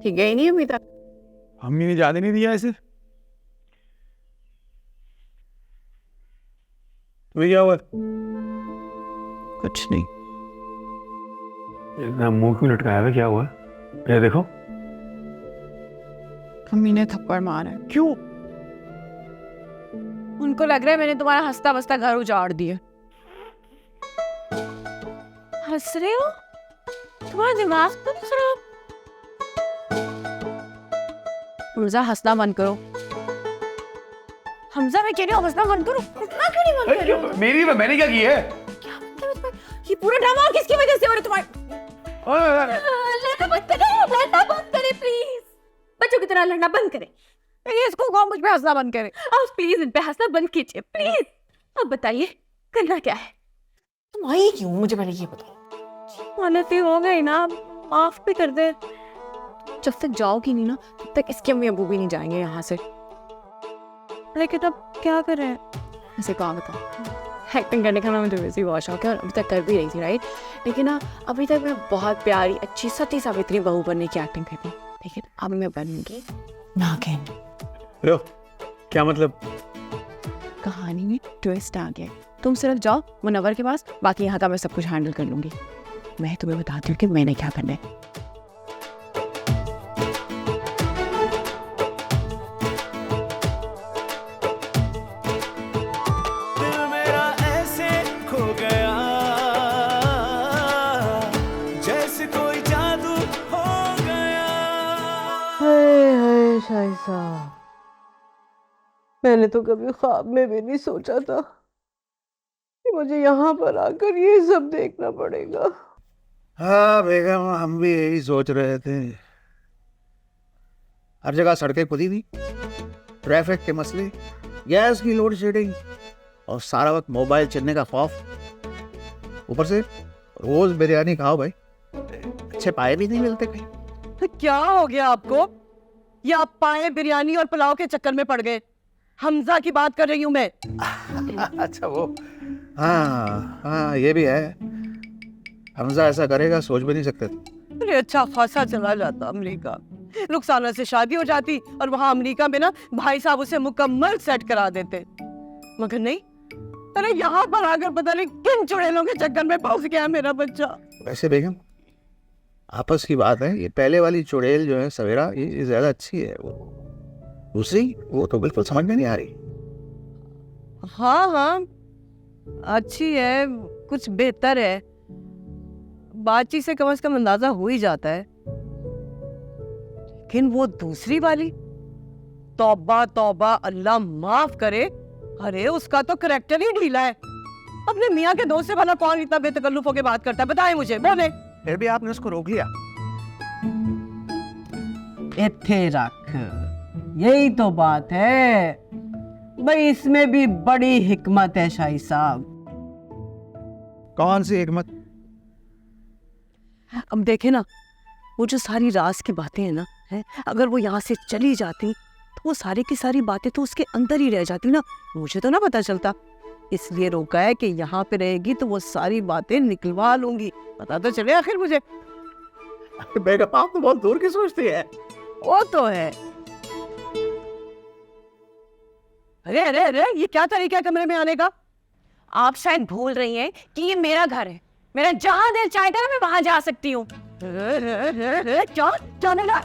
ठीक है ही नहीं अभी तक। अम्मी ने जाने नहीं दिया ऐसे। तुम्हें क्या हुआ? कुछ नहीं। इतना मुंह क्यों लटकाया है? क्या हुआ? ये देखो। अम्मी ने थप्पड़ मारा है। क्यों? उनको लग रहा है मैंने तुम्हारा हंसता बसता घर उजाड़ दिया। हंस रहे हो? तुम्हारा दिमाग तो खराब। हमजा हंसना बंद करो। हमजा मैं कह रही हूँ हंसना बंद करो। हंसना क्यों नहीं बंद कर रहे हो? मैंने क्या किया है? क्या मतलब ये पूरा ड्रामा किसकी वजह से हो रहा है तुम्हारे? लड़ना बंद करे, लड़ना बंद करे प्लीज। बच्चों की तरह लड़ना बंद करे। इसको कहो मुझ पे हंसना बंद करे। आप प्लीज इन पे हंसना बंद कीजिए प्लीज। अब बताइए करना क्या है? तुम आई क्यों, मुझे पहले ये बताओ। गलती हो गई ना, माफ भी कर दे। जब तक जाओगी नहीं ना तब तक इसके अम्मी अबू भी नहीं जाएंगे यहाँ से। लेकिन अब क्या करें? ऐसे काम बताओ। एक्टिंग करने का ना मुझे वैसे ही बहुत शौक है और अभी तक कर भी रही थी राइट। लेकिन ना अभी तक मैं बहुत प्यारी अच्छी सती सावित्री बहू बनने की एक्टिंग करती हूँ, लेकिन अब मैं बनूंगी नागिन। लो, क्या मतलब? कहानी में ट्विस्ट आ गया। तुम सिर्फ जाओ मुनव्वर के पास, बाकी यहाँ का मैं सब कुछ हैंडल कर लूंगी। मैं तुम्हें बताती हूँ कि मैंने क्या करना है। शाही साहब, मैंने तो कभी ख्वाब में भी नहीं सोचा था कि मुझे यहाँ पर आकर ये सब देखना पड़ेगा। हाँ बेगम, हम भी यही सोच रहे थे। हर जगह सड़कें खुदी थी, ट्रैफिक के मसले, गैस की लोड शेडिंग और सारा वक्त मोबाइल चलने का खौफ। ऊपर से रोज बिरयानी खाओ भाई, अच्छे पाए भी नहीं मिलते कहीं। क्या हो गया आपको? या आप पाए बिरयानी और पुलाव के चक्कर में पड़ गए? हमजा की बात कर रही हूँ मैं। अच्छा वो, हाँ हाँ ये भी है। हमजा ऐसा करेगा सोच भी नहीं सकते थे। अरे अच्छा खासा चला जाता अमेरिका, रुखसाना से शादी हो जाती और वहां अमेरिका में ना भाई साहब उसे मुकम्मल सेट करा देते। मगर नहीं, अरे यहाँ पर आकर पता नहीं किन चुड़ैलों के चक्कर में फंस गया मेरा बच्चा। वैसे बेगम आपस की बात है, ये पहले वाली चुड़ैल जो है सवेरा, ये ज्यादा अच्छी है। वो दूसरी वो तो बिल्कुल समझ में नहीं आ रही। हाँ हाँ अच्छी है, कुछ बेहतर है, बातचीत से कम से कम अंदाजा हो ही जाता है। लेकिन वो दूसरी वाली, तौबा तौबा, अल्लाह माफ करे। अरे उसका तो करैक्टर ही ढीला है। अपने मियाँ के दोस्त से भला कौन इतना बेतकल्लुफ होकर बात करता है? बताए मुझे, बोले। फिर भी आपने उसको रोक लिया। इत्थे रख, यही तो बात है भाई, इसमें भी बड़ी हिकमत है शाही साहब। कौन सी हिकमत? अब देखे ना, वो जो सारी राज की बातें हैं ना, है अगर वो यहाँ से चली जाती तो वो सारी की सारी बातें तो उसके अंदर ही रह जाती ना, मुझे तो ना पता चलता। इसलिए रोका है कि यहाँ पे रहेगी तो वो सारी बातें निकलवा लूंगी, पता तो चले आखिर मुझे। बेगम आप तो बहुत दूर की सोचती है। वो तो है। अरे अरे अरे, ये क्या तरीका है कमरे में आने का? आप शायद भूल रही हैं कि ये मेरा घर है। मेरा जहाँ दिल चाहेगा ना मैं वहां जा सकती हूँ। क्या क्या लगा?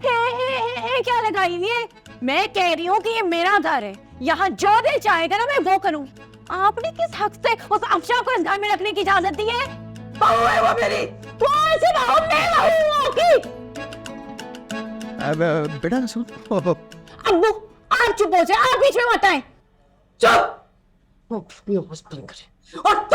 क्या लगाई है? मैं कह रही हूँ कि ये मेरा घर है, यहाँ जो दिल चाहेगा ना मैं वो करूँ। आपने किस हक से उस अफशा को इस घर में रखने की इजाजत दी है? बहू है वो मेरी। कौन सी बहू? मैं बहू हूँ की? अब बेटा सुन। अब्बू आप चुप हो जाए, आप बीच में मत आए। चुप। और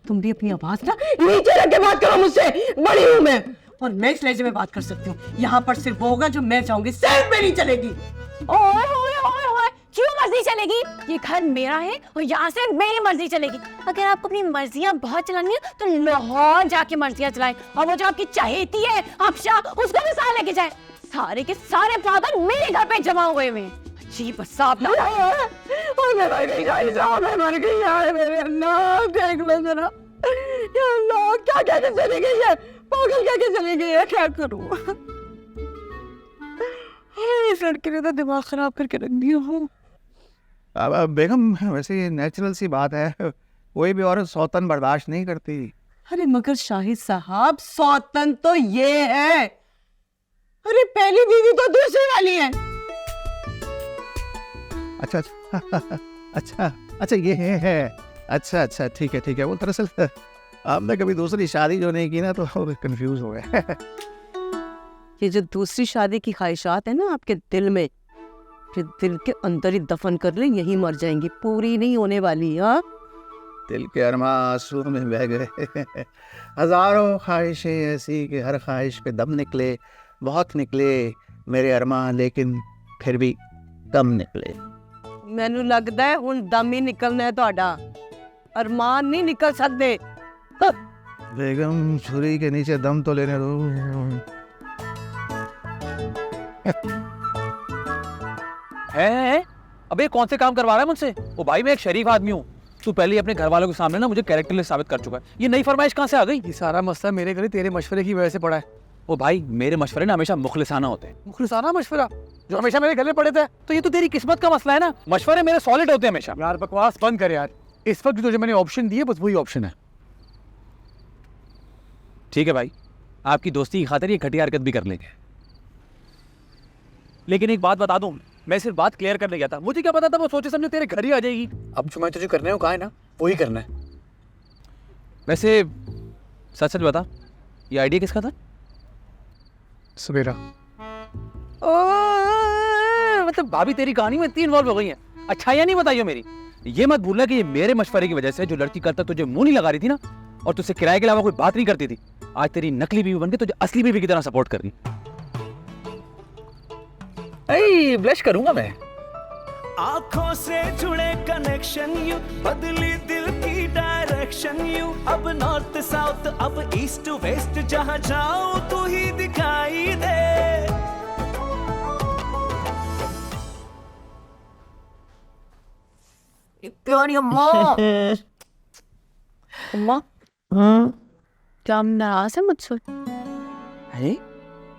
तुम भी अपनी आवाज ना नीचे रख के बात करो मुझसे, बड़ी हूँ मैं और मैं इस लहजे में बात कर सकती हूँ। यहाँ पर सिर्फ वो होगा जो मैं चाहूंगी, सिर्फ मेरी चलेगी। ओए ओए ओए ओए, क्यों मर्जी चलेगी? ये घर मेरा है और यहाँ से मेरी मर्जी चलेगी। अगर आपको अपनी मर्जियाँ बहुत चलानी है तो लाहौर जाके मर्जियाँ चलाएं, और वो जो आपकी चहेती है अफशा, उसको भी साथ लेके जाए। सारे के सारे फादर मेरे घर पे जमा हुए हैं। अजीब बसाब ना। या अल्लाह, क्या कहके चली गई है, पागल कहके चली गई है, क्या करूं? इस लड़के ने तो दिमाग खराब करके रख दिया हूँ। अब बेगम, वैसे ये नेचुरल सी बात है, कोई भी औरत सौतन बर्दाश्त नहीं करती। अरे मगर शाहिद साहब, सौतन तो ये है, अरे पहली बीवी तो दूसरी वाली है। अच्छा अच्छा अच्छा, ये है। अच्छा अच्छा, ठीक है ठीक है। वो दरअसल आपने कभी दूसरी शादी जो नहीं की ना, तो कंफ्यूज हो गए। ये जो दूसरी शादी की ख्वाहिशात है ना आपके दिल में, फिर दिल के अंदर ही दफन कर ले, यही मर जाएंगी, पूरी नहीं होने वाली। हाँ, दिल के अरमा आंसू में बह गए। हजारों ख्वाहिशें ऐसी कि हर ख्वाहिश पे दम निकले, बहुत निकले मेरे अरमा, लेकिन फिर भी कम निकले। मैनू लगता है हुण दम ही निकलना है ਤੁਹਾਡਾ, अरमान नहीं निकल सकते। बेगम, छुरी के नीचे दम तो लेने दो। है? अबे कौन से काम करवा रहा है मुझसे? ओ भाई, मैं एक शरीफ आदमी हूँ। तू पहले ही अपने घर वालों के सामने ना मुझे कैरेक्टरलेस साबित कर चुका है। ये नई फरमाइश कहाँ से आ गई? ये सारा मसला मेरे घर तेरे मशवरे की वजह से पड़ा है। ओ भाई, मेरे मशवरे ना हमेशा मुखलिसाना होते हैं। मुखलिसाना मशवरा जो हमेशा मेरे गले पड़े थे। तो ये तो तेरी किस्मत का मसला है ना। मशवरे मेरे सॉलिड होते हैं हमेशा। यार बकवास बंद कर यार। इस वक्त तुझे मैंने ऑप्शन दिए, बस वही ऑप्शन है। ठीक है भाई, आपकी दोस्ती की खातिर ये घटिया हरकत भी कर लेंगे, लेकिन एक बात बता दूं, मैं सिर्फ बात क्लियर करने गया था। मुझे क्या पता था वो सोचे समझे तेरे घर ही आ जाएगी। अब जो मैं तुझे करने को कहा है ना, वही करना है। वैसे सच सच बता, ये आइडिया किसका था? सवेरा। मतलब भाभी तेरी कहानी में इतनी इन्वॉल्व हो गई है। अच्छा या नहीं बताइए मेरी। ये मत भूलना कि ये मेरे मशवरे की वजह से जो लड़की कल तक तुझे मुंह नहीं लगा रही थी ना, और तुझसे किराए के अलावा कोई बात नहीं करती थी, आज तेरी नकली बीवी बनके तुझे असली बीवी की तरह सपोर्ट कर रही। ब्लश करूंगा मैं। आंखों से जुड़े कनेक्शन यू, बदली दिल की डायरेक्शन यू, अब नॉर्थ साउथ अब ईस्ट वेस्ट, जहां जाऊं तू ही दिखाई दे। अम्मा, क्या हम नाराज है मुझसे? अरे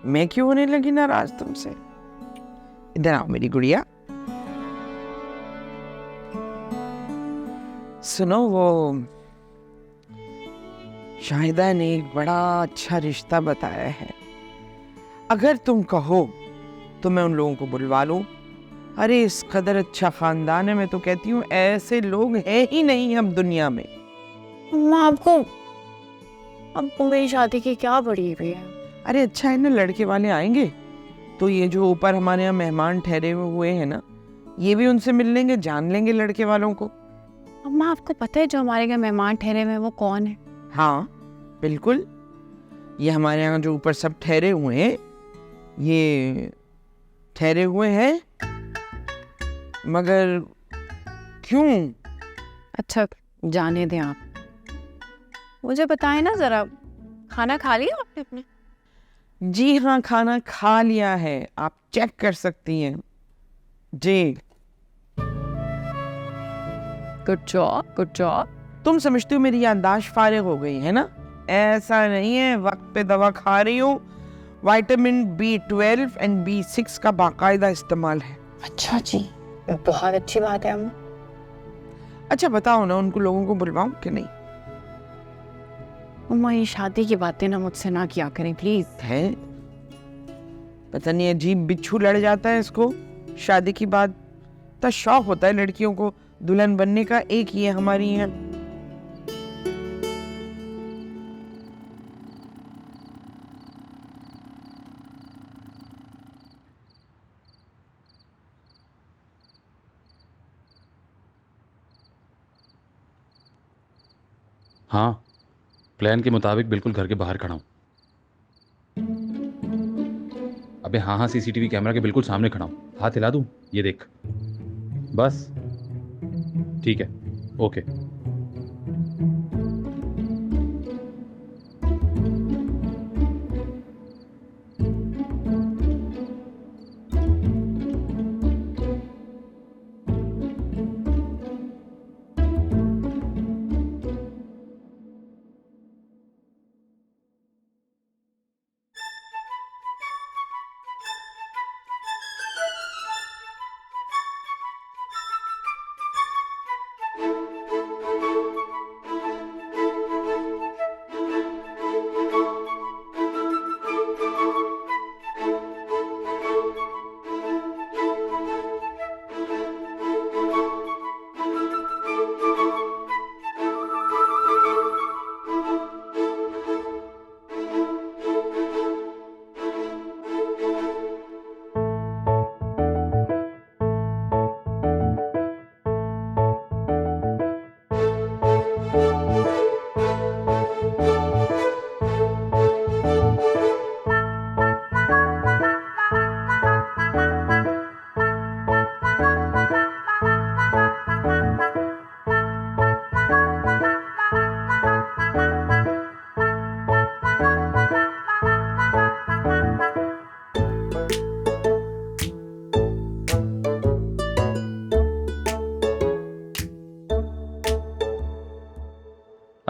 मैं क्यों होने लगी नाराज तुमसे? इधर आओ मेरी गुड़िया। सुनो, वो शाहिदा ने एक बड़ा अच्छा रिश्ता बताया है। अगर तुम कहो तो मैं उन लोगों को बुलवा लूं। अरे इस कदर अच्छा खानदान है, मैं तो कहती हूँ ऐसे लोग हैं ही नहीं अब दुनिया में। अम्मा, आपको मेरी शादी की क्या पड़ी हुई है? अरे अच्छा है ना, लड़के वाले आएंगे तो ये जो ऊपर हमारे यहाँ मेहमान ठहरे हुए हैं ना, ये भी उनसे मिल लेंगे, जान लेंगे लड़के वालों को। अम्मा, आपको पता है जो हमारे घर मेहमान ठहरे हुए हैं वो कौन है? हाँ बिल्कुल, ये हमारे यहाँ जो ऊपर सब ठहरे हुए हैं, ये ठहरे हुए हैं। मगर क्यों? अच्छा, जाने दें आप। मुझे बताएं ना जरा, खाना खा लिया आपने अपने? जी हाँ, खाना खा लिया है, आप चेक कर सकती हैं जी। Good job, good job. तुम समझती हो मेरी याददाश्त फारिग हो गई है ना? ऐसा नहीं है, वक्त पे दवा खा रही हूँ। विटामिन B12 एंड B6 का बाकायदा इस्तेमाल है। अच्छा जी, बहुत अच्छी बात है अम्मा। अच्छा बताओ ना, उनको लोगों को बुलवाऊं कि नहीं? अम्मा, ये शादी की बातें ना मुझसे ना किया करें प्लीज। है, पता नहीं अजीब बिच्छू लड़ जाता है इसको शादी की बात। इतना शौक होता है लड़कियों को दुल्हन बनने का, एक ये हमारी है। हाँ, प्लान के मुताबिक बिल्कुल घर के बाहर खड़ा हूँ। अबे हाँ हाँ, सीसीटीवी कैमरा के बिल्कुल सामने खड़ा हूँ। हाथ हिला दूँ? ये देख, बस ठीक है, ओके।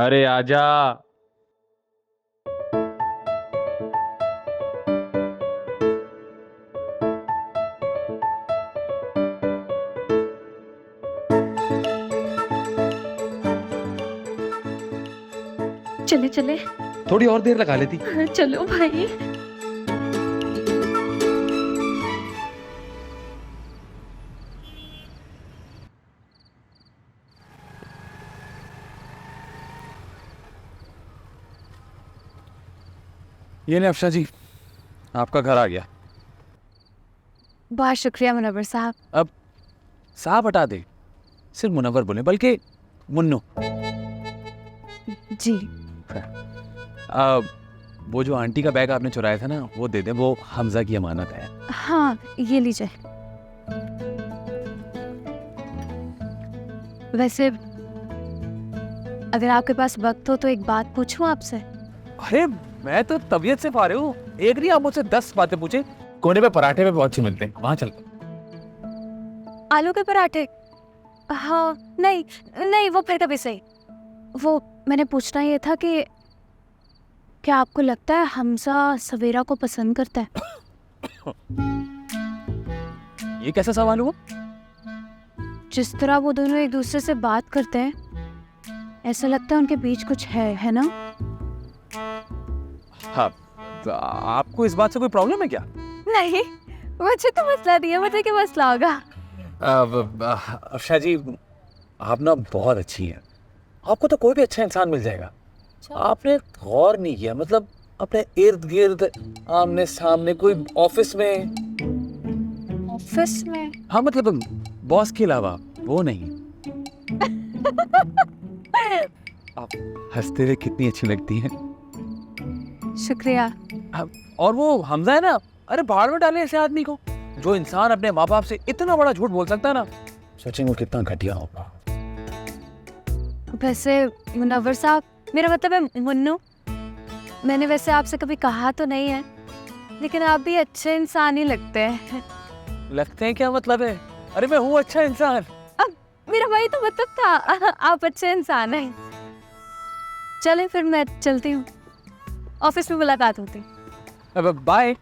अरे आजा। चले चले थोड़ी और देर लगा लेती। चलो भाई। ये ले अफशा जी, आपका घर आ गया। बहुत शुक्रिया मुनव्वर साहब। अब साहब हटा दे, सिर्फ मुनव्वर बोले, बल्कि मुन्नो। जी वो जो आंटी का बैग आपने चुराया था ना, वो दे दे, वो हमजा की अमानत है। हाँ ये लीजिए। वैसे अगर आपके पास वक्त हो तो एक बात पूछूं आपसे। अरे मैं तो तबीयत से फारे हूँ, एक नहीं आप मुझसे 10 बातें पूछे। कोने पे पराठे पे बहुत अच्छे मिलते हैं, वहां चलते। आलू के पराठे? हाँ नहीं नहीं, वो फिर कभी सही। वो मैंने पूछना ये था कि क्या आपको लगता है हमजा सवेरा को पसंद करता है? ये कैसा सवाल हुआ? जिस तरह वो दोनों एक दूसरे से बात करते हैं, ऐसा लगता है उनके बीच कुछ है ना? हाँ, तो आपको इस बात से कोई प्रॉब्लम है क्या? नहीं, मुझे तो मसला नहीं है, मुझे क्या मसला होगा? अफशा जी, आप ना बहुत अच्छी हैं। आपको तो कोई भी अच्छा इंसान मिल जाएगा। आपने गौर नहीं किया, मतलब अपने इर्द गिर्द, आमने सामने, कोई ऑफिस में। ऑफिस में? हाँ मतलब बॉस के अलावा, वो नहीं। आप हंसते हुए कितनी अच्छी लगती हैं। शुक्रिया। और वो हमजा है ना, अरे भाड़ में डाले ऐसे आदमी को। जो इंसान अपने माँ बाप से इतना बड़ा झूठ बोल सकता है ना, सोचें वो कितना घटिया होगा। वैसे मुनव्वर साहब, मेरा मतलब है मुन्नू, मैंने वैसे आपसे कभी कहा तो नहीं है, लेकिन आप भी अच्छे इंसान ही लगते हैं। लगते हैं क्या मतलब है? अरे मैं हूँ अच्छा इंसान। अब मेरा भाई तो मतलब था, आप अच्छे इंसान हैं। चले फिर मैं चलती हूँ, ऑफिस में मुलाकात होती। अब बाय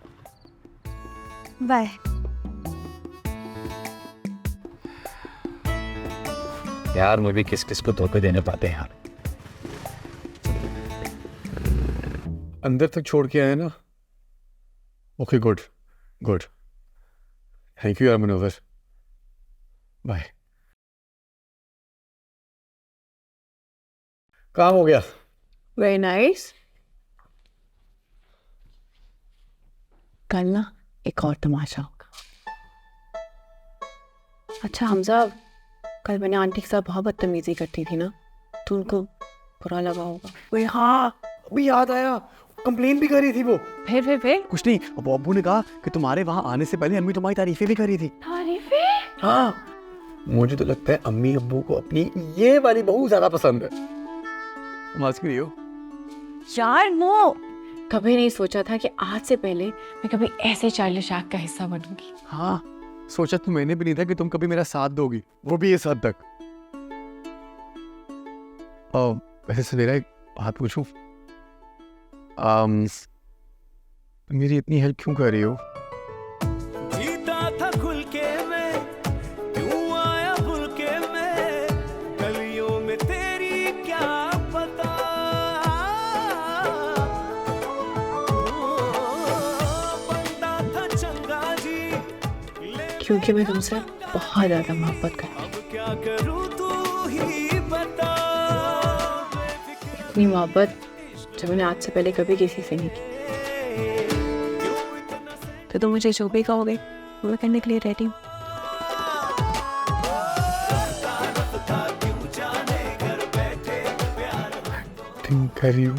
बाय। यार मुझे किस किस को धोखे देने पाते हैं यार। अंदर तक छोड़ के आए ना? Okay good good, thank you यार मुनव्वर, बाय। काम हो गया। Very nice. कल ना एक और तमाशा होगा। अच्छा हमजा, कल मैंने आंटी के साथ बहुत बदतमीजी करती थी ना, तो उनको बुरा लगा होगा। अरे हाँ, अभी याद आया, कंप्लेन भी करी थी वो। फिर कुछ नहीं, वो अब्बू ने कहा कि तुम्हारे वहाँ आने से पहले अम्मी तुम्हारी तारीफें भी करी थी। तारीफें? हाँ, मुझे तो लगता है अम्मी अब्बू को अपनी ये वाली बहू ज्यादा पसंद है। मस्क रही हो यार नो, कभी नहीं सोचा था कि आज से पहले मैं कभी ऐसे चाइल्डिश एक्ट का हिस्सा बनूंगी। हाँ, सोचा तो मैंने भी नहीं था कि तुम कभी मेरा साथ दोगी, वो भी इस हद तक। वैसे सवेरा एक बात पूछूं, मेरी इतनी हेल्प क्यों कर रही हो? जीता था खुल के मैं, क्यों आया भूल के मैं, गलियों में तेरी क्या पता। बंदा था चंगा जी, क्योंकि मैं तुमसे बहुत ज्यादा मोहब्बत करती हूँ। अब क्या करूँ तू ही बता। इतनी मोहब्बत जो मैंने आज से पहले कभी किसी से नहीं की। तो तुम मुझे जो भी कहोगे वो मैं करने के लिए रेडी हूँ। कर रही हूँ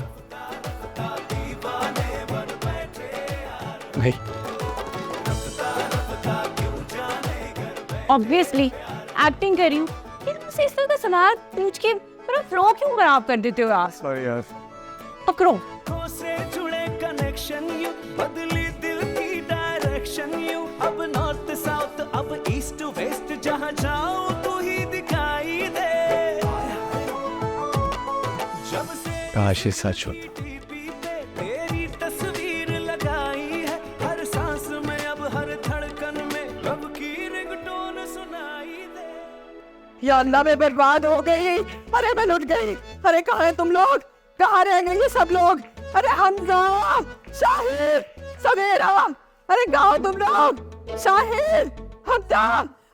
नहीं, ऑब्वियसली एक्टिंग कर रही हूँ। मुझसे इस तरह का सवाल पूछ के मेरा फ्लो क्यों खराब कर देते हो यार? सॉरी यार। पकड़ो। आँखों से जुड़े कनेक्शन यू, बदली दिल की डायरेक्शन यू। अब नॉर्थ साउथ, अब ईस्ट वेस्ट, जहाँ जाओ तू ही दिखाई दे। जब काश ये सच होता। तेरी तस्वीर लगाई है हर सांस में, अब हर धड़कन में रब की रिंगटोन सुनाई दे। या अल्लाह, मैं बर्बाद हो गई। अरे मैं लुट गई। अरे कहाँ हैं तुम लोग? कहाँ रह गए ये सब लोग? अरे हमजा, शाहिद, सवेरा, अरे गाओ तुम लोग। शाहिद, हमजा,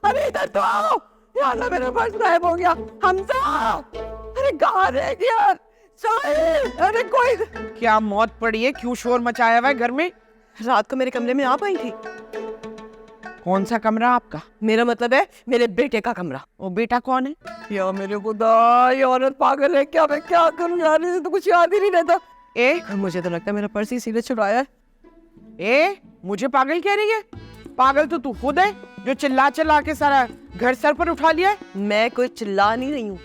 अरे इधर तो आओ। या अल्लाह, मेरा पर्स गायब हो गया। हमजा, अरे कहाँ रह गया? शाहिद, अरे कोई। क्या मौत पड़ी है? क्यों शोर मचाया हुआ है घर में? रात को मेरे कमरे में आप आई थी। कौन सा कमरा आपका? मेरा मतलब है मेरे बेटे का कमरा। वो बेटा कौन है? या मेरे खुदा, ये औरत पागल है क्या? मैं क्या करूं यार, इसे तो कुछ याद ही नहीं रहता। मुझे तो लगता है मेरा पर्स ही सीधे छुड़ाया है। मुझे पागल कह रही है? पागल तो तू खुद है जो चिल्ला चिल्ला के सारा घर सर पर उठा लिया है। मैं कोई चिल्ला नहीं रही हूँ,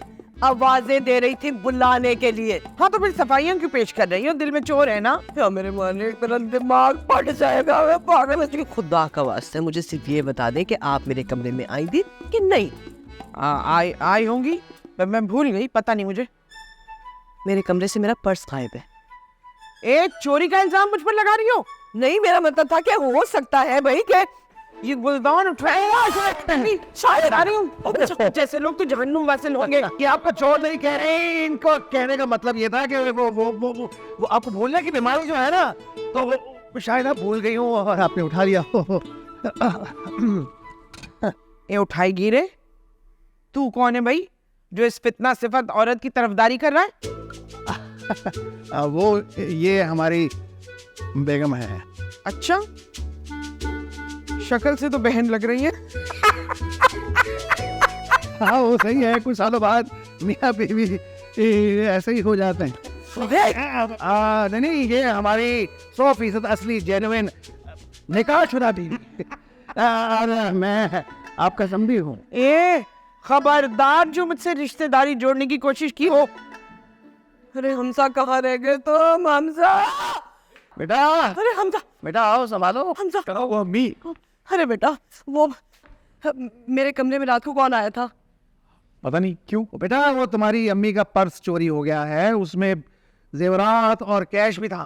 आवाजें दे रही थी बुलाने के लिए। हाँ तो फिर सफाइयाँ क्यों पेश कर रही हो? दिल में चोर है ना? या मेरे माने तेरा दिमाग फट जाएगा। मैं पागल है। खुदा का वास्ता है, मुझे सिर्फ ये बता दे कि आप मेरे कमरे में आई थी कि नहीं। आई होंगी, मैं भूल गई, पता नहीं मुझे। मेरे कमरे से मेरा पर्स गायब है। चोरी का इल्जाम मुझ पर लगा रही हो? नहीं, मेरा मतलब था कि हो सकता है भाई के ये गुलदान शायद आ रही हूँ। जैसे लोग तो जहन्नुम वासिल होंगे। कि आपका चोर नहीं कह रहे, इनको कहने का मतलब ये था कि वो आपको भूलने की बीमारी जो है ना, तो वो शायद आप भूल गई हो और आपने उठा लिया। ये उठाएगी रे? तू कौन है भाई जो इस फितना सिफत औरत की तरफदारी कर रहा है? वो ये हमारी बेगम है। अच्छा, शक्ल से तो बहन लग रही है। हाँ वो सही है, कुछ सालों बाद मियाँ बीवी ऐसे ही हो जाते हैं। नहीं, ये हमारी 100% असली जेन्युइन निकाहशुदा बीवी। और मैं आपका समझी हूँ। खबरदार जो मुझसे रिश्तेदारी जोड़ने की कोशिश की हो। अरे हमजा कहाँ रह गए तुम? हमजा, बेटा, अरे हमजा, बेटा आओ संभालो। हमजा, कहो वो अम्मी। अरे बेटा, वो मेरे कमरे में रात को कौन आया था? पता नहीं क्यों। बेटा वो तुम्हारी अम्मी का पर्स चोरी हो गया है, उसमें जेवरात और कैश भी था।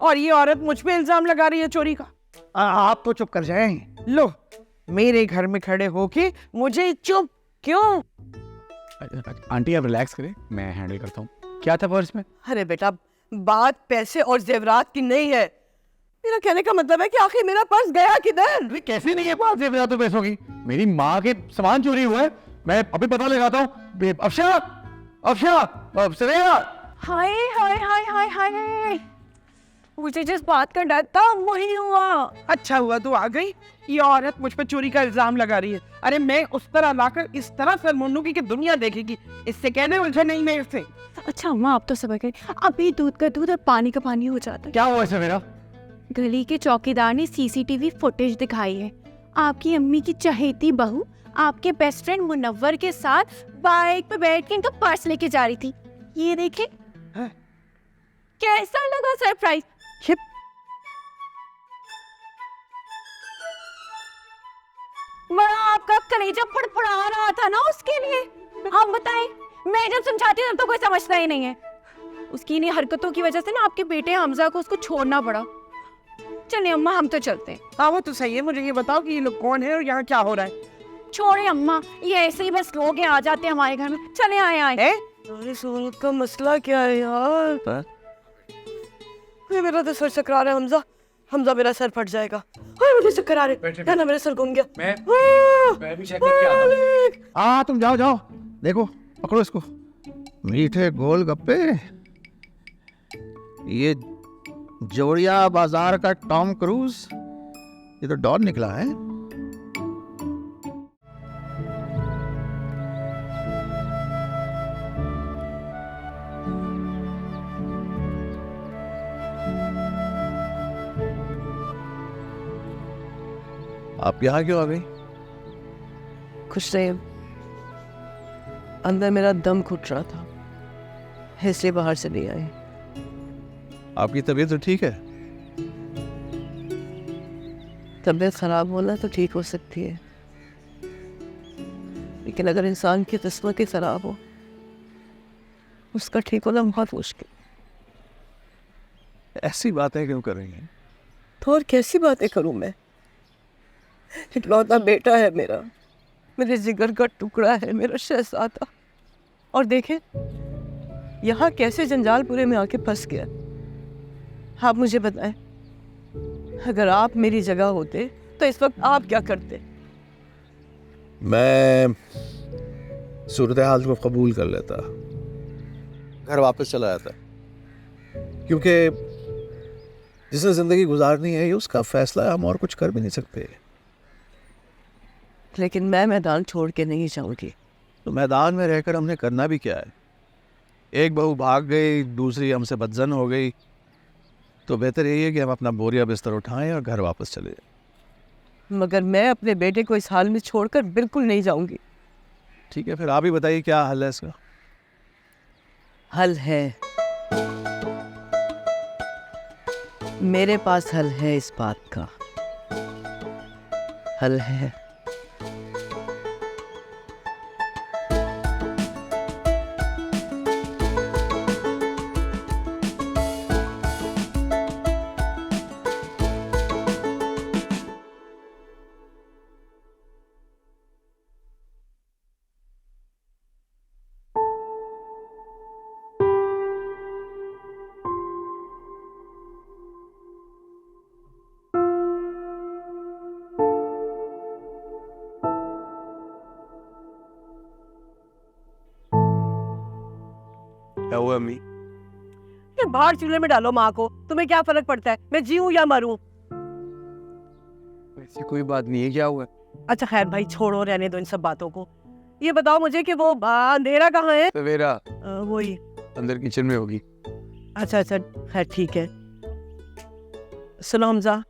और ये औरत मुझ पे इल्जाम लगा रही है चोरी का। आप तो चुप कर जाएं। लो, मेरे घर में खड़े होके मुझे चुप क्यों? आंटी आप रिलैक्स करें, मैं हैंडल करता हूँ। क्या था पर्स में? अरे बेटा, बात पैसे और जेवरात की नहीं है। मेरा कहने का मतलब है कि आखिर मेरा पर्स गया किधर? कैसे नहीं है बात जेवरात और पैसों की? मेरी माँ के सामान चोरी हुआ है, मैं अभी पता लगाता हूँ। अफशा, सवेरा। हाय हाय हाय हाय हाय, मुझे जिस बात का डर था वही हुआ। अच्छा हुआ तू आ गई। ये औरत मुझ पे चोरी का इल्जाम लगा रही है। अरे मैं उस तरह लाकर इस तरह शर्मंदगी की दुनिया देखेगी, इससे कहने उलझे नहीं मैं इससे। अच्छा अम्मा, आप तो सबक गए। अभी दूध का दूध और पानी का पानी हो जाता है। क्या हुआ ऐसा मेरा? गली के चौकीदार ने सीसीटीवी फुटेज दिखाई है। आपकी अम्मी की चहेती बहू आपके बेस्ट फ्रेंड मुनव्वर के साथ बाइक पे बैठ के इनका पर्स लेके जा रही थी। ये देखे, कैसा लगा सरप्राइज? मैं आपका कलेजा फड़फड़ा रहा था ना उसके लिए। आप बताएं, मैं जब समझाती हूँ तब तो कोई समझता ही नहीं है। उसकी इन्हीं हरकतों की वजह से ना आपके बेटे हमजा को उसको छोड़ना पड़ा। चलिए अम्मा, हम तो चलते हैं। हाँ वो तो सही है। मुझे ये बताओ कि ये लोग कौन है और यहाँ क्या हो रहा है? छोड़े अम्मा, ये ऐसे ही बस लोग आ जाते हैं हमारे घर में। चले आए आए। अरे सूरत का मसला क्या है यार? ये मेरा तो सर चकरा रहा है। हमजा, मेरा सर फट जाएगा। मुझे चक्कर आ रहे, ना मेरा सर घूम गया। मैं भी चेक करके आता हूँ। तुम जाओ, देखो पकड़ो इसको। मीठे गोल गप्पे, ये जोड़िया बाजार का टॉम क्रूज, ये तो डॉन निकला है। आप यहाँ क्यों आ गई? कुछ नहीं, अंदर मेरा दम घुट रहा था, इसलिए बाहर से नहीं आई। आपकी तबीयत तो ठीक है? तबीयत खराब होना तो ठीक हो सकती है, लेकिन अगर इंसान की किस्मत ही खराब हो उसका ठीक होना बहुत मुश्किल। ऐसी बातें क्यों कर रही हैं? तो और कैसी बातें करूं मैं? इकलौता बेटा है मेरा, मेरे जिगर का टुकड़ा है, मेरा शहजादा। और देखें यहाँ कैसे जंजालपुरे में आके फंस गया। आप मुझे बताएं, अगर आप मेरी जगह होते तो इस वक्त आप क्या करते? मैं सूरत हाल को कबूल कर लेता, घर वापस चला जाता, क्योंकि जिसने जिंदगी गुजारनी है ये उसका फैसला है, हम और कुछ कर भी नहीं सकते। लेकिन मैं मैदान छोड़ के नहीं जाऊंगी। तो मैदान में रहकर हमने करना भी क्या है? एक बहू भाग गई, दूसरी हमसे बदजन हो गई, तो बेहतर यही है कि हम अपना बोरिया बिस्तर उठाएं और घर वापस चले जाएं। मगर मैं अपने बेटे को इस हाल में छोड़कर बिल्कुल नहीं जाऊंगी। ठीक है, फिर आप ही बताइए क्या हल है इसका? हल है, मेरे पास हल है इस बात का। हल है क्या हुआ अम्मी? ये बाहर चूल्हे में डालो माँ को, तुम्हें क्या फर्क पड़ता है मैं जीऊं या मरूं? ऐसी कोई बात नहीं है, क्या हुआ? अच्छा खैर भाई छोड़ो, रहने दो इन सब बातों को। ये बताओ मुझे कि वो अंधेरा कहाँ है? सवेरा वही अंदर किचन में होगी। अच्छा अच्छा खैर ठीक है। सुनो हमजा,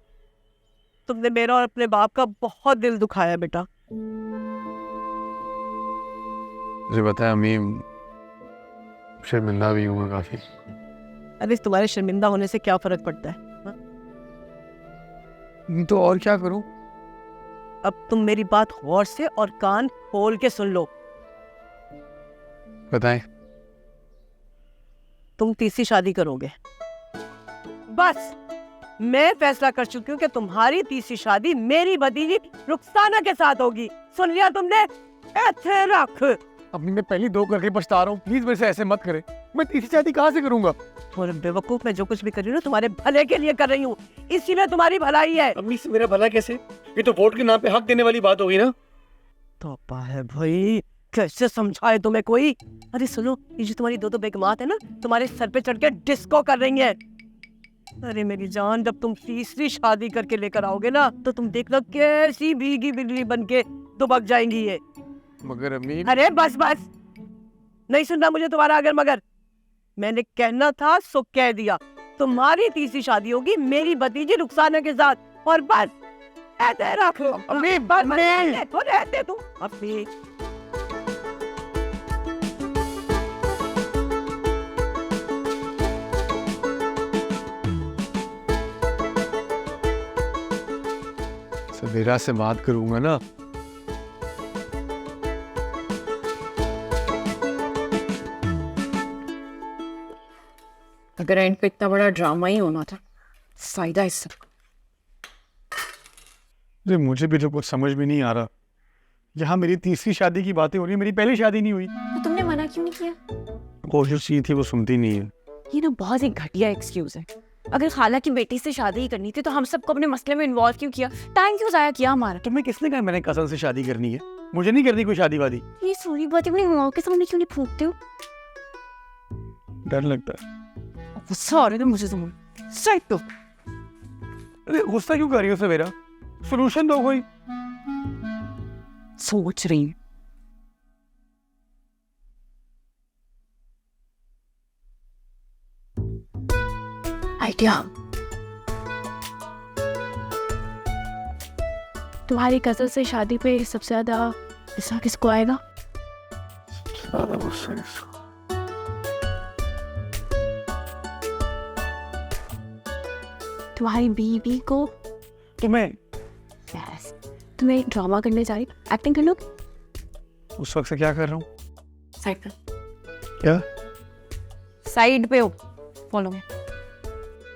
तुमने मेरा और अपने बाप का बहुत दिल दुखाया बेटा। मुझे बताया अम्मी, शर्मिंदा भी हूँ मैं काफी। अरे तुम्हारे शर्मिंदा होने से क्या फर्क पड़ता है? तो और क्या करूं? अब तुम मेरी बात गौर से और कान खोल के सुन लो। बताएं। तुम तीसरी शादी करोगे। बस मैं फैसला कर चुकी हूँ कि तुम्हारी तीसरी शादी मेरी भतीजी रुखसाना के साथ होगी। सुन लिया तुमने? ऐसे रख। अम्मी मैं पहली 2 करके पछता रहा हूँ, प्लीज मेरे से ऐसे मत करे। मैं तीसरी शादी कहाँ से करूंगा? और बेवकूफ, मैं जो कुछ भी कर रही हूँ तुम्हारे भले के लिए कर रही हूँ, इसी में तुम्हारी भलाई है। अम्मी से मेरा भला कैसे? ये तो वोट के नाम पे हक देने वाली बात होगी ना। तौबा है भाई, कैसे समझाए तुम्हें कोई? अरे सुनो, ये जो तुम्हारी 2 बेगमात है ना, तुम्हारे सर पे चढ़ के डिस्को कर रही है। अरे मेरी जान, जब तुम तीसरी शादी करके लेकर आओगे ना, तो तुम देखना कैसी भीगी बिजली बन के दुबक जाएंगी ये। मगर अम्मी। अरे बस बस, नहीं सुनना मुझे तुम्हारा अगर मगर। मैंने कहना था सो कह दिया। तुम्हारी तीसरी शादी होगी मेरी भतीजी रुखसाना के साथ, और बस ऐसे रख। अम्मी बस रहते तुम अपनी। सवेरा से बात करूंगा ना। अगर एंड पे इतना बड़ा ड्रामा ही होना था, फायदा इस सब। अरे मुझे भी तो कुछ समझ में नहीं आ रहा। यहाँ मेरी तीसरी शादी की बातें हो रही है, मेरी पहली शादी नहीं हुई। तो तुमने मना क्यों नहीं किया? कोशिश की थी, वो सुनती नहीं है। ये ना बहुत ही घटिया एक्सक्यूज है। अगर खाला की बेटी से शादी ही करनी थी तो हम सबको अपने मसले में इन्वॉल्व क्यों किया? टाइम क्यों जाया किया हमारा? तुम्हें किसने कहा मैंने कजन से शादी करनी है? मुझे नहीं करनी कोई शादी वादी। ये सारी बातें अपनी माँ के सामने क्यों नहीं फूंकते हो? डर लगता है। गुस्सा आ रहा है मुझे तुम। साइड तो। अरे गुस्सा क्यों कर रही हो सवेरा? सॉल्यूशन दो कोई। सोच रही हूँ। आइडिया। तुम्हारी कजन से शादी पे सबसे ज्यादा गुस्सा किसको आएगा? तुम्हारी बीवी को। तुम्हें? यस। तुम्हें ड्रामा करने जा रही, एक्टिंग कर लोगे? उस वक्त से क्या कर रहा हूँ? साइड पर। क्या? साइड पे हो, फॉलो में।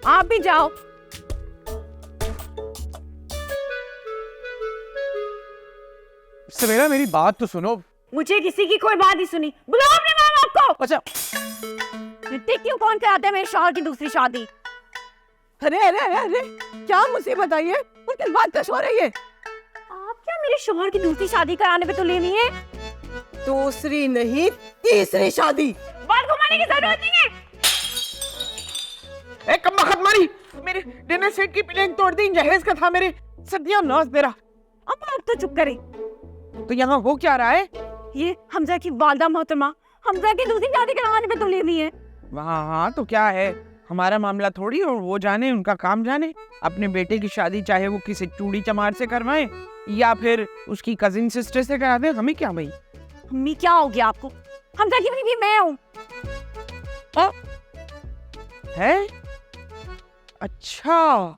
आप भी जाओ। सवेरा मेरी बात तो सुनो। मुझे किसी की कोई बात नहीं सुनी। बुलाओ अपने माँ बाप को। अच्छा देखती हूँ कौन कराता है मेरे शौहर की दूसरी शादी। अरे अरे अरे अरे, क्या मुसीबत आई है और किस बात का शोर है ये? आप क्या मेरे शौहर की दूसरी शादी कराने पे तुले हुई हैं? दूसरी नहीं, तीसरी शादी। बात घुमाने की जरूरत नहीं है। ए कम्मा खत मारी, मेरे डिनर सेट की प्लेन तोड़ दी, जहेज का था मेरे। सदियों नौस तेरा। अम्मा अब तो चुप करे। तो यहाँ हो क्या रहा है? ये हमजा की वालदा मोहतरमा हमजा की दूसरी शादी कराने पे तुली हुई है। वहाँ हाँ तो क्या है, हमारा मामला थोड़ी, और वो जाने, उनका काम जाने। अपने बेटे की शादी चाहे वो किसी चूड़ी चमार से करवाएं या फिर उसकी कजिन सिस्टर से करा दें, हमें क्या भाई। अम्मी क्या हो गया आपको? हमजा की बीवी मैं हूँ। है? अच्छा,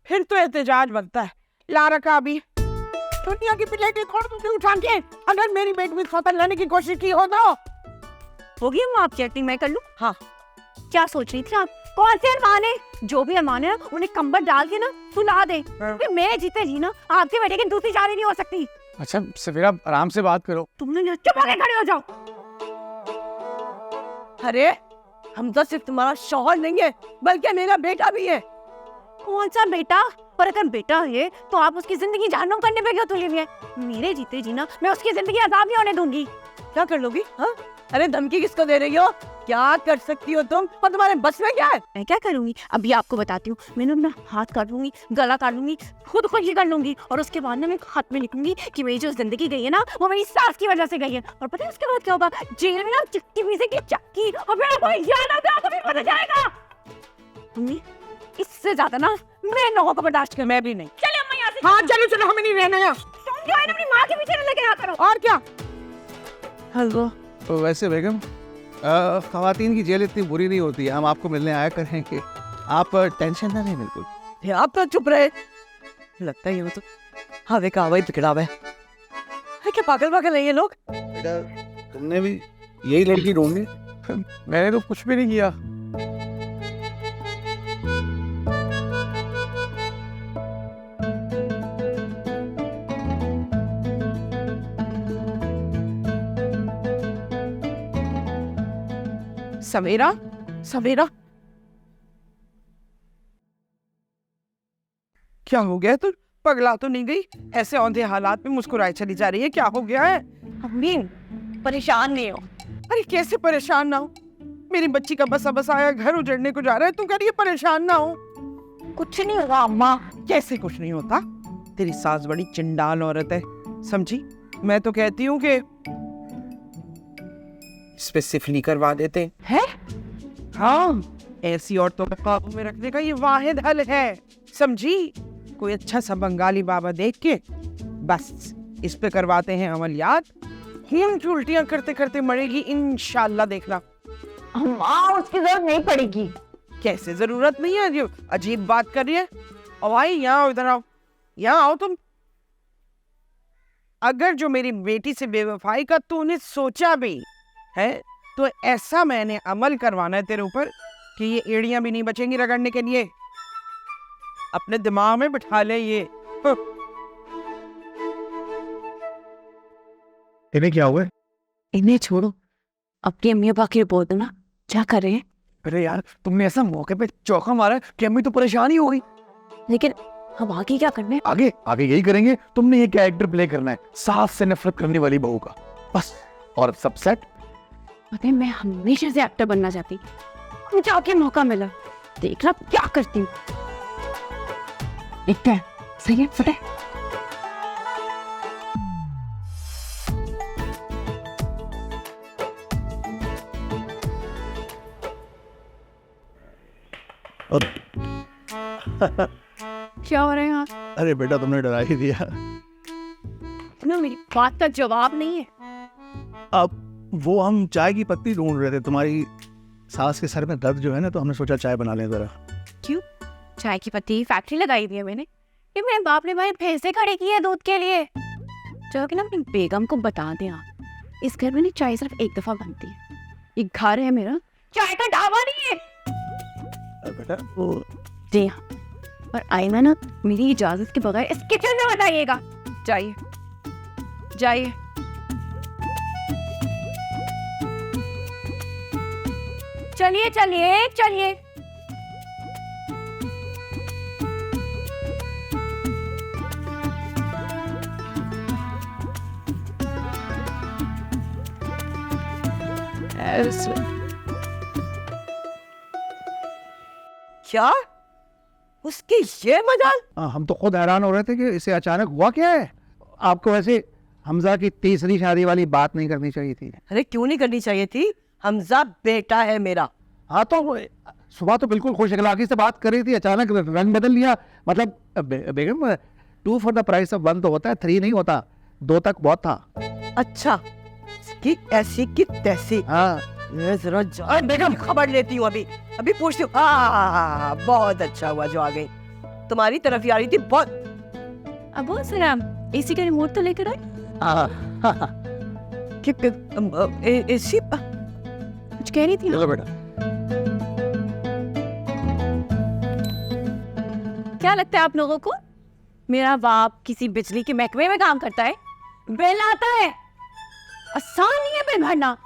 फिर तो एहतजाज बनता है। ला रखा अभी दुनिया की प्लेटें थोड़ी तुमने उठा के अगर मेरी बेटी में खतरा लाने की कोशिश की हो तो होगी अम्मा आपकी एक्टिंग मैं कर लूँ? हाँ। क्या सोच रही थी आप? कौन से अरमान है? जो भी अरमान है उन्हें कंबल डाल के ना सुला दे। फिर मैं जीते जी ना आपके बेटे की दूसरी शादी नहीं हो सकती। अच्छा सवेरा आराम से बात करो। तुमने चुप होके खड़े हो जाओ। अरे हमजा सिर्फ तुम्हारा शौहर नहीं है बल्कि मेरा बेटा भी है। कौन सा बेटा? पर अगर बेटा है तो आप उसकी जिंदगी जहन्नुम करने पे क्यों तुली हुई है? मेरे जीते जी ना मैं उसकी जिंदगी आजाद नहीं होने दूंगी। क्या कर लोगी? हाँ? अरे धमकी किसको दे रही हो? क्या कर सकती हो तुम और तुम्हारे बस में क्या है? मैं क्या करूंगी अभी आपको बताती हूँ। मैंने अपना हाथ काट लूंगी, गला काट लूंगी, खुदकुशी कर लूंगी और उसके बाद ना मैं खत में लिखूंगी कि मेरी जो जिंदगी गई है ना वो मेरी सास की वजह से गई है। और पता है उसके बाद क्या होगा? जेल में ना चक्की पीसे की चक्की और फिर आपको याद आता है तो फिर पता जाएगा। मम्मी इससे ज्यादा ना मैं इन लोगों को बर्दाश्त कर। मैं भी नहीं। चले अम्मा यहाँ से। हाँ चलो चलो, हमें नहीं रहना यहाँ। तुम जो है ना अपनी माँ के पीछे न लगे रहा करो। और क्या? हेलो। तो वैसे बेगम, खवातीन की जेल इतनी बुरी नहीं होती है, हम आपको मिलने आया करेंगे, आप टेंशन ना लें बिल्कुल। आप तो चुप रहे। लगता है ये तो हवे का हवा ही पकड़ा हुआ है। क्या पागल पागल है ये लोग? बेटा तुमने भी यही लड़की ढूंढी? मैंने तो कुछ भी नहीं किया। सवेरा, सवेरा, क्या हो गया? तू पगला तो नहीं गई? ऐसे औंधे हालात में मुस्कुराए चली जा रही है, क्या हो गया है? अम्मी परेशान नहीं हो। अरे कैसे परेशान ना हो? मेरी बच्ची का बसा बसा आया घर उजड़ने को जा रहा है, तू कह रही है परेशान ना हो? कुछ नहीं होगा अम्मा। कैसे कुछ नहीं होता? तेरी सास बड़ी चंडाल औरत है, समझी? मैं तो कहती हूँ कि स्पेसिफिकली करवा देते हैं। हाँ, ऐसी औरतों को काबू में रखने का ये वाहिद हल है, समझी? कोई अच्छा सा बंगाली बाबा देख के बस इस पे करवाते हैं अमलियात। खून की उल्टियां करते करते मरेगी इंशाल्लाह, देखना। अम्मा उसकी जरूरत नहीं पड़ेगी। कैसे जरूरत नहीं है? जो अजीब बात कर रही है। और भाई यहाँ आओ, इधर आओ, यहाँ आओ तुम। अगर जो मेरी बेटी से बेवफाई का तूने सोचा भी है तो ऐसा मैंने अमल करवाना है तेरे ऊपर कि ये एड़ियां भी नहीं बचेंगी रगड़ने के लिए। अपने दिमाग में बिठा ले ये। इन्हें क्या हुआ? इन्हें छोड़ो, अपनी अम्मी अब्बा की रिपोर्ट ना क्या कर रहे हैं? अरे यार तुमने ऐसा मौके पे चौका मारा है कि अम्मी तो परेशान ही हो गई। लेकिन अब आगे क्या करना है? आगे आगे यही करेंगे। तुमने ये कैरेक्टर प्ले करना है, सास से नफरत करने वाली बहू का, बस। और सब सेट। पता है मैं हमेशा से एक्टर बनना चाहती, मुझे आके मौका मिला, देखना क्या करती हूँ। देखते हैं, सही है फटे। क्या हो रहा है यहाँ? अरे बेटा तुमने डरा ही दिया। ना मेरी बात का जवाब नहीं है। अब वो हम चाय की पत्ती ढूंढ रहे थे, तुम्हारी सास के सर में दर्द जो है ना, तो हमने सोचा चाय बना लें जरा। क्यों? चाय की पत्ती फैक्ट्री लगाई हुई है मैंने। ये मेरे बाप ने भाई भैंसे खड़े की है दूध के लिए। जो कि ना अपनी बेगम को बता दें आप, इस घर में ना चाय सिर्फ एक दफा बनती है। ये घर है मेरा, चाय का ढाबा नहीं है। बेटा वो जी हाँ, और आइंदा ना मेरी इजाजत के बगैर इस किचन में मत आइएगा। जाइए जाइए। चलिए चलिए चलिए। क्या उसकी ये मजाल? हम तो खुद हैरान हो रहे थे कि इसे अचानक हुआ क्या है। आपको वैसे हमजा की तीसरी शादी वाली बात नहीं करनी चाहिए थी। अरे क्यों नहीं करनी चाहिए थी? हमजा बेटा है मेरा। हाँ तो सुबह तो बिल्कुल खुश अखलाकी से बात कर रही थी, अचानक रंग बदल लिया। मतलब बेगम 2 for the price of 1 तो होता है, 3 नहीं होता, 2 तक बहुत था। अच्छा, कि ऐसी की तैसी। हाँ मैं जरा बेगम खबर लेती हूँ, अभी पूछती हूँ। हाँ, बहुत अच्छा हुआ जो आ गई, तुम्हारी तरफ ही आ रही थी बहुत। अबू सलाम, एसी का रिमोट तो लेकर आए। एसी कुछ कह रही थी ना? चलो बेटा। क्या लगता है आप लोगों को मेरा बाप किसी बिजली के महकमे में काम करता है? बिल आता है, आसान नहीं है बिल भरना।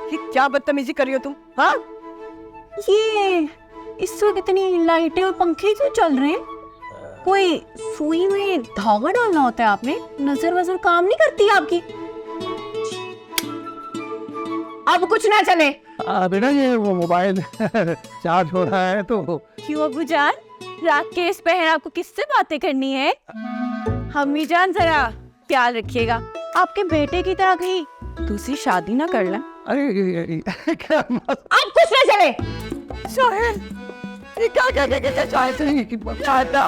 ये क्या बदतमीजी कर रही हो तुम? हाँ, ये इस वक्त इतनी लाइटें और पंखे क्यों चल रहे हैं? कोई सुई में धागा डालना होता है आपने? नजर वजर काम नहीं करती आपकी? अब कुछ ना चले। बेटा ये वो मोबाइल चार्ज हो रहा है तो। क्यों अबू जान, रात के इस पहर आपको किससे बातें करनी है? अम्मी जान जरा ख्याल रखिएगा, आपके बेटे की तरह कहीं दूसरी शादी ना कर लें। अरे क्या अब कुछ ना चले। सोहेल, ये क्या चाहते हैं? चाहता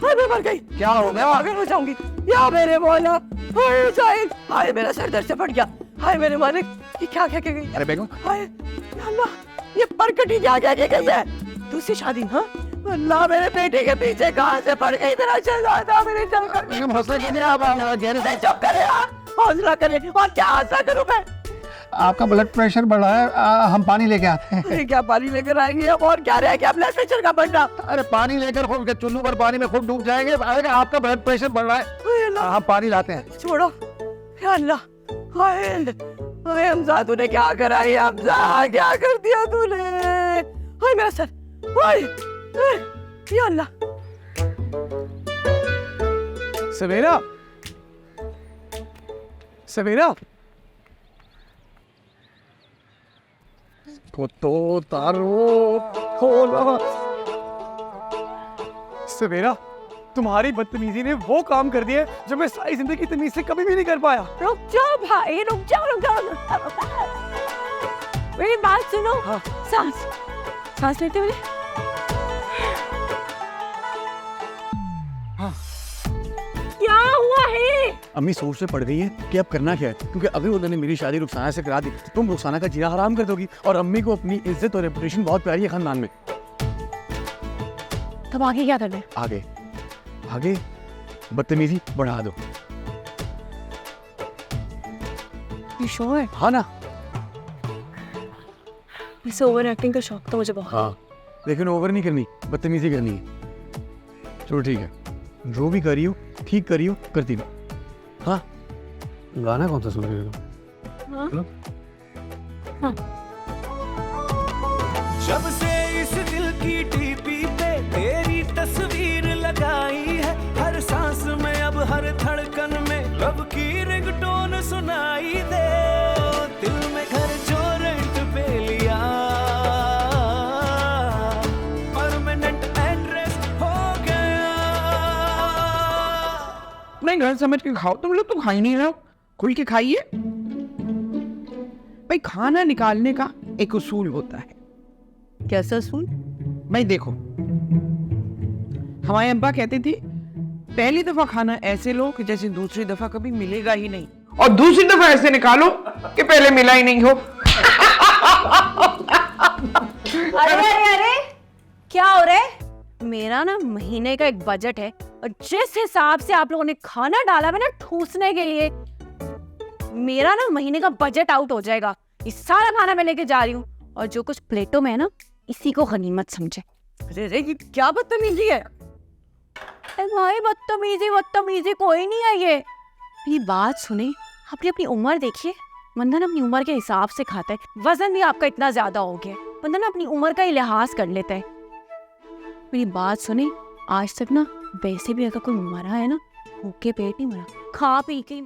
मैं मर गई। क्या हो मैं पागल हो जाऊंगी। या मेरे मौला, हाय साहिल, हाय मेरा सर दर्द से फट गया, हाय मेरे मालिक, ये क्या कह के गई? अरे बेगम, हाय अल्लाह, ये परकटी क्या कह के गई है? दूसरी शादी? हाँ अल्लाह, मेरे बेटे के पीछे कहाँ से पड़ गई? मेरा शहजादा मेरे चल कर बेगम हौसला कीजिए आप, गहरे से चुप करे यार, हौसला करे। और क्या हौसला करूं मैं? आपका ब्लड प्रेशर बढ़ रहा है, हम पानी लेके आते हैं। क्या पानी लेकर आएंगे अब? और क्या रह गया ब्लड प्रेशर का बढ़ना? अरे पानी लेकर खूब चुल्लू पर पानी में खूब डूब जाएंगे। अरे आपका ब्लड प्रेशर बढ़ रहा है, हम पानी लाते हैं। छोड़ो या अल्लाह। हाय हाय हमजा, तूने क्या करा? ये हमजा क्या कर दिया तूने? हाय मेरा सर, हाय या अल्लाह। सवेरा, सवेरा को तो तारो खोला। सवेरा, तुम्हारी बदतमीजी ने वो काम कर दिया जो मैं सारी जिंदगी तमीज से कभी भी नहीं कर पाया। रुक जाओ भाई, रुक जाओ। मेरी बात सुनो। हाँ। सांस लेते हुए। हाँ। क्या हुआ है? अम्मी सोच से पड़ गई है कि अब करना क्या है, क्योंकि अगर उन्होंने मेरी शादी रुखसाना से करा दी तो तुम रुखसाना का जीना हराम कर दोगी, और अम्मी को अपनी इज्जत और रेपुटेशन बहुत प्यारी है खानदान में। तब आगे क्या करना है? आगे बदतमीजी बढ़ा दो। श्योर? हाँ ना? इसे ओवर एक्टिंग का शौक तो मुझे बहुत। हाँ, लेकिन ओवर नहीं करनी, बदतमीजी करनी है। चलो ठीक है, जो भी करी हो ठीक करी हो, करती रहो। हाँ, गाना कौन सा सुन रहे हो? हाँ। जब से इस दिल की टीपी पे तेरी तस्वीर लगाई है, हर सांस में अब हर धड़कन में लब की रिंगटोन सुनाई दे। दिल में घर जो रेंट पे लिया, परमानेंट एड्रेस हो गया। नहीं, घर समझ के खाओ। तुम लोग तो खा ही नहीं रहे हो, खुल के खाइए भाई। खाना निकालने का एक उसूल होता है। कैसा सूल? भाई देखो, हमारे अब्बा कहते थे पहली दफा खाना ऐसे लो कि जैसे दूसरी दफा कभी मिलेगा ही नहीं, और दूसरी दफा ऐसे निकालो कि पहले मिला ही नहीं हो। अरे क्या हो रहा है? मेरा ना महीने का एक बजट है, और जिस हिसाब से आप लोगों ने खाना डाला है ना ठूसने के लिए, मेरा ना महीने का बजट आउट हो जाएगा। ये सारा खाना मैं लेके जा रही हूँ, और जो कुछ प्लेटों में है ना, इसी को गनीमत समझे। अरे रे, ये क्या बदतमीजी है? अरे भाई बदतमीजी बदतमीजी कोई नहीं है ये। मेरी बात सुने, अपनी अपनी उम्र देखिए। बंदा ना अपनी उम्र के हिसाब से खाता है। वजन भी आपका इतना ज्यादा हो गया, बंदा ना अपनी उम्र का ही लिहाज कर लेता है। मेरी बात सुने, आज तक ना वैसे भी अगर कोई मरा है ना, भूखे पेट नहीं मरा, खा पी के